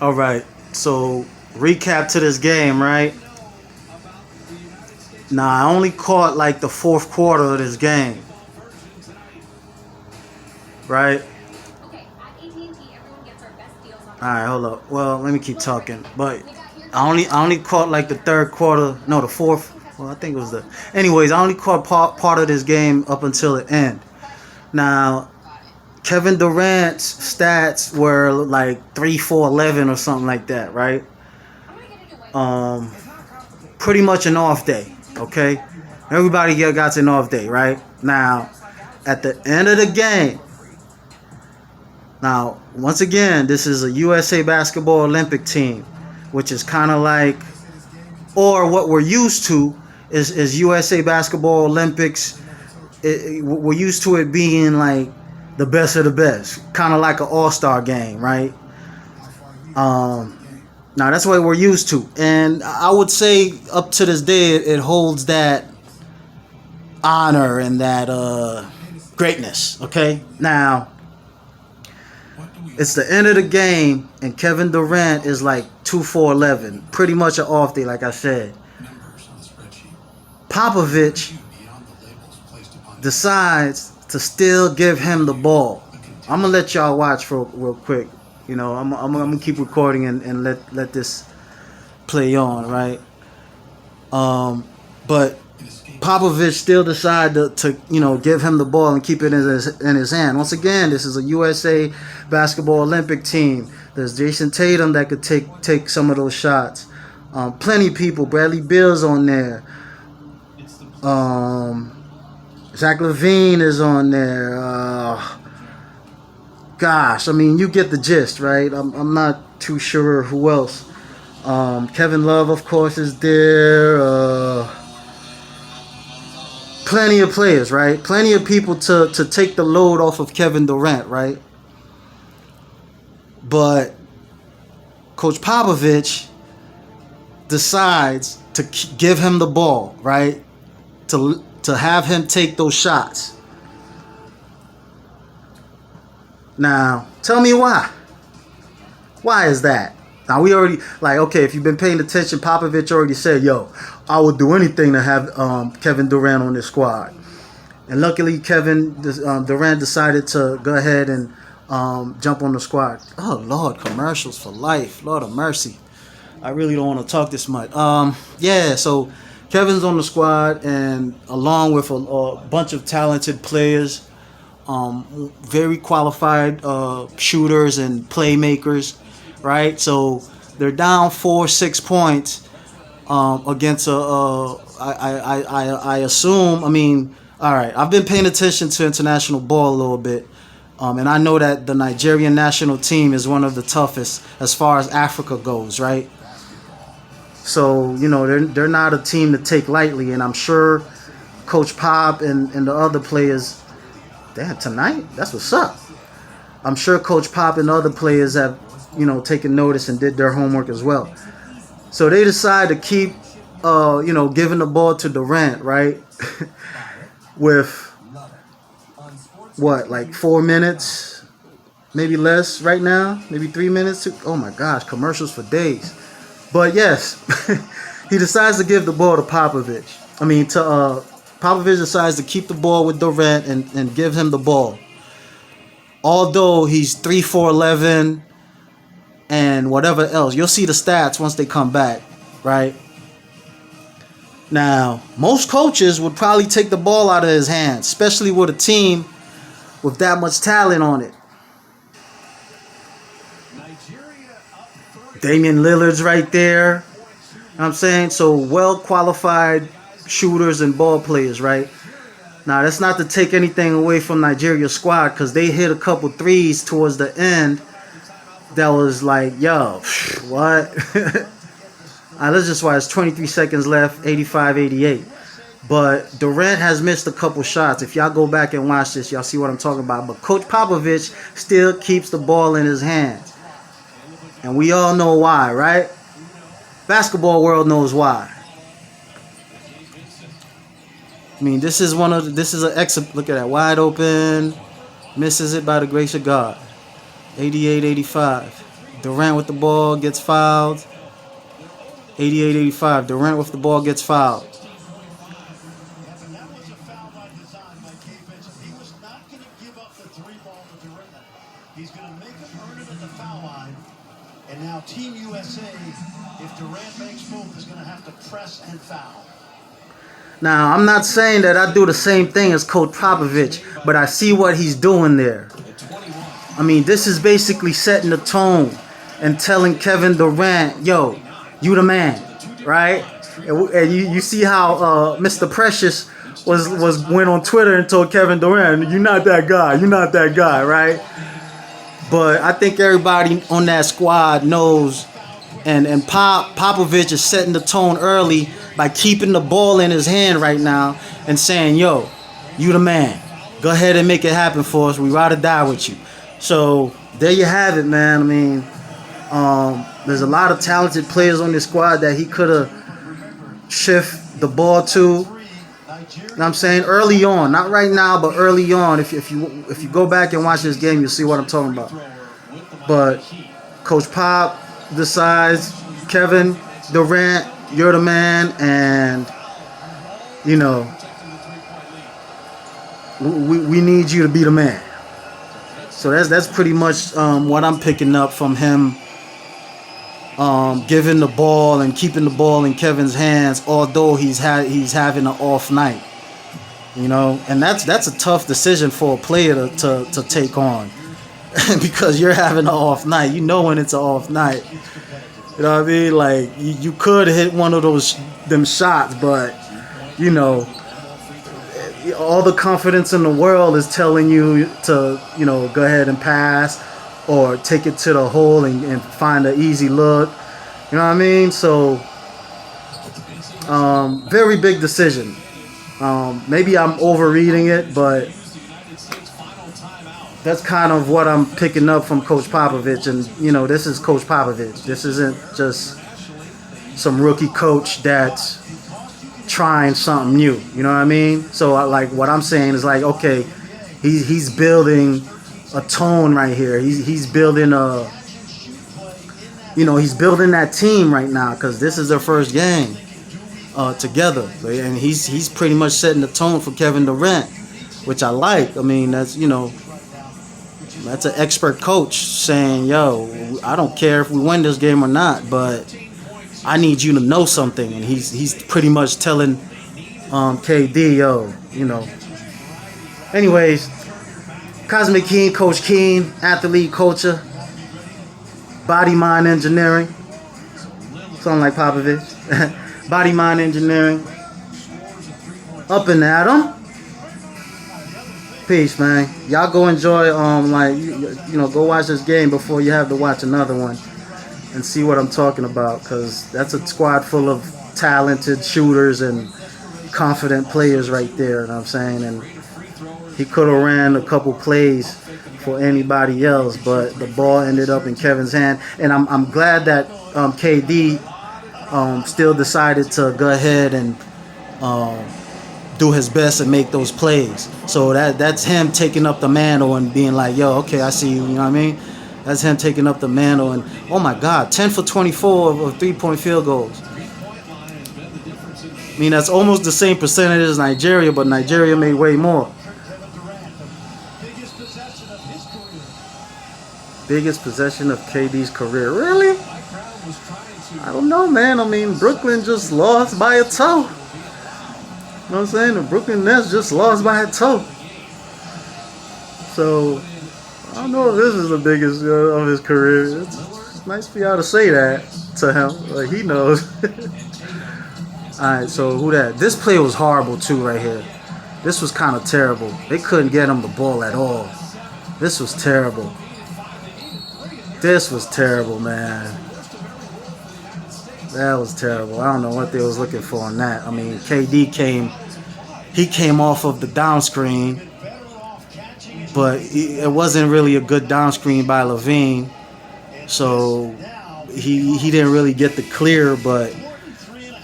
All right. So recap to this game, right? Now I only caught like the fourth quarter of this game, right? All right, hold up. Well, let me keep talking. But I only caught like the third quarter. No, the fourth. Well, I think it was the. Anyways, I only caught part of this game up until the end. Now, Kevin Durant's stats were like 3, 4, 11 or something like that, right? Um, Pretty much an off day. Okay, everybody got an off day, right? Now, at the end of the game, now once again, this is a USA Basketball Olympic team, which is kind of like, or what we're used to is USA Basketball Olympics. We're used to it being like the best of the best, kind of like an all-star game, right? Um, Now that's what we're used to, and I would say up to this day it holds that honor and that greatness. Okay, now it's the end of the game, and Kevin Durant is like 2 for 11, pretty much an off day, like I said. Popovich decides to still give him the ball. I'm gonna let y'all watch for real quick. You know, I'm gonna keep recording and let this play on, right? But Popovich still decided to give him the ball and keep it in his hand. Once again, this is a USA Basketball Olympic team. There's Jason Tatum that could take some of those shots. Plenty of people. Bradley Beal's on there. Zach Levine is on there. Gosh, I mean, you get the gist, right? I'm not too sure who else. Kevin Love, of course, is there. Plenty of players, right? Plenty of people to take the load off of Kevin Durant, right? But Coach Popovich decides to give him the ball, right? To have him take those shots. Now, tell me why. Why is that? Now we already okay. If you've been paying attention, Popovich already said, "Yo, I would do anything to have Kevin Durant on this squad." And luckily, Kevin Durant decided to go ahead and jump on the squad. Oh Lord, commercials for life. Lord of mercy. I really don't want to talk this much. Yeah. So Kevin's on the squad, and along with a bunch of talented players, very qualified shooters and playmakers. Right, so they're down 4-6 points against I assume. I mean, all right. I've been paying attention to international ball a little bit, and I know that the Nigerian national team is one of the toughest as far as Africa goes. Right, so they're not a team to take lightly, and I'm sure Coach Pop and the other players. Damn, tonight? That's what's up. I'm sure Coach Pop and other players have taken notice and did their homework as well. So they decide to keep, giving the ball to Durant, right? With what, like 4 minutes, maybe less right now, maybe 3 minutes. Oh my gosh, commercials for days. But yes, he decides to give the ball to Popovich. Popovich decides to keep the ball with Durant and give him the ball. Although he's 3 for 11. And whatever else. You'll see the stats once they come back, right? Now, most coaches would probably take the ball out of his hands, especially with a team with that much talent on it. Damian Lillard's right there. You know what I'm saying? So well-qualified shooters and ball players, right? Now, that's not to take anything away from Nigeria's squad, because they hit a couple threes towards the end that was like, yo, what? Let's just watch. 23 seconds left, 85-88. But Durant has missed a couple shots. If y'all go back and watch this, y'all see what I'm talking about. But Coach Popovich still keeps the ball in his hands. And we all know why, right? Basketball world knows why. I mean, this is an exit. Look at that, wide open. Misses it by the grace of God. 88-85. Durant with the ball gets fouled. 88-85. Durant with the ball gets fouled. And that was a foul by design by Gabe Vincent. He was not going to give up the 3-ball to Durant. He's going to make him earn it at the foul line. And now Team USA, if Durant makes both, is going to have to press and foul. Now, I'm not saying that I do the same thing as Coach Popovich, but I see what he's doing there. I mean, this is basically setting the tone and telling Kevin Durant, yo, you the man, right? And you see how Mr. Precious went on Twitter and told Kevin Durant, you're not that guy, right? But I think everybody on that squad knows, and Popovich is setting the tone early by keeping the ball in his hand right now and saying, yo, you the man. Go ahead and make it happen for us. We ride or die with you. So there you have it, man. I mean, there's a lot of talented players on this squad that he could have shifted the ball to. You know what I'm saying? Early on, not right now, but early on. If you go back and watch this game, you'll see what I'm talking about. But Coach Pop decides, Kevin Durant, you're the man, and you know we need you to be the man. So that's pretty much what I'm picking up from him. Giving the ball and keeping the ball in Kevin's hands, although he's having an off night, you know, and that's a tough decision for a player to take on because you're having an off night. You know when it's an off night, you know what I mean? Like you could hit one of them shots, but you know, all the confidence in the world is telling you to, you know, go ahead and pass or take it to the hole and find an easy look. You know what I mean? So, very big decision. Maybe I'm overreading it, but that's kind of what I'm picking up from Coach Popovich. And, you know, this is Coach Popovich. This isn't just some rookie coach that's trying something new. You know what I mean? So, like, what I'm saying is like, okay, he's building a tone right here. He's building he's building that team right now because this is their first game together, and he's pretty much setting the tone for Kevin Durant, which I like. I mean, that's an expert coach saying, yo, I don't care if we win this game or not, but I need you to know something, and he's pretty much telling KD, yo, you know. Anyways. Cosmic King, Coach King, athlete, culture, body, mind, engineering. Something like Popovich. Body, mind, engineering. Up and at 'em. Peace, man. Y'all go enjoy, go watch this game before you have to watch another one and see what I'm talking about, because that's a squad full of talented shooters and confident players right there, you know what I'm saying? And he could have ran a couple plays for anybody else, but the ball ended up in Kevin's hand. And I'm glad that KD still decided to go ahead and do his best and make those plays. So that's him taking up the mantle and being like, yo, okay, I see you, you know what I mean? That's him taking up the mantle. And, oh, my God, 10 for 24 of three-point field goals. I mean, that's almost the same percentage as Nigeria, but Nigeria made way more. Biggest possession of KD's career. Really? I don't know, man. I mean, Brooklyn just lost by a toe. You know what I'm saying? The Brooklyn Nets just lost by a toe. So, I don't know if this is the biggest of his career. It's nice for y'all to say that to him. Like, he knows. Alright, so who that? This play was horrible, too, right here. This was kind of terrible. They couldn't get him the ball at all. This was terrible. This was terrible, man. That was terrible. I don't know what they was looking for on that. I mean, KD came off of the down screen, but it wasn't really a good down screen by Levine. So he didn't really get the clear, but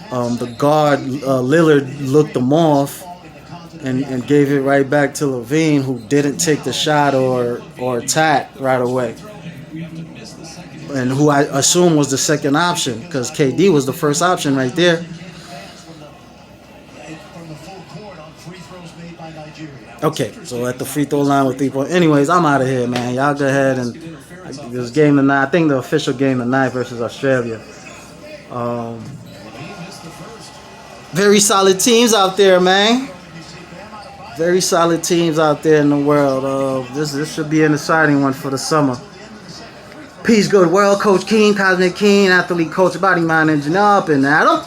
the guard, Lillard, looked him off and gave it right back to Levine, who didn't take the shot or attack right away. and who I assume was the second option because KD was the first option right there. From the full court on free throws made by Nigeria. Okay, so at the free throw line with 3 points. Anyways, I'm out of here, man. Y'all go ahead and this game tonight. I think the official game tonight versus Australia. Very solid teams out there, man. Very solid teams out there in the world. This should be an exciting one for the summer. Peace, good world. Coach King, Cosmic King, athlete, coach, body, mind, engineer, up and Adam.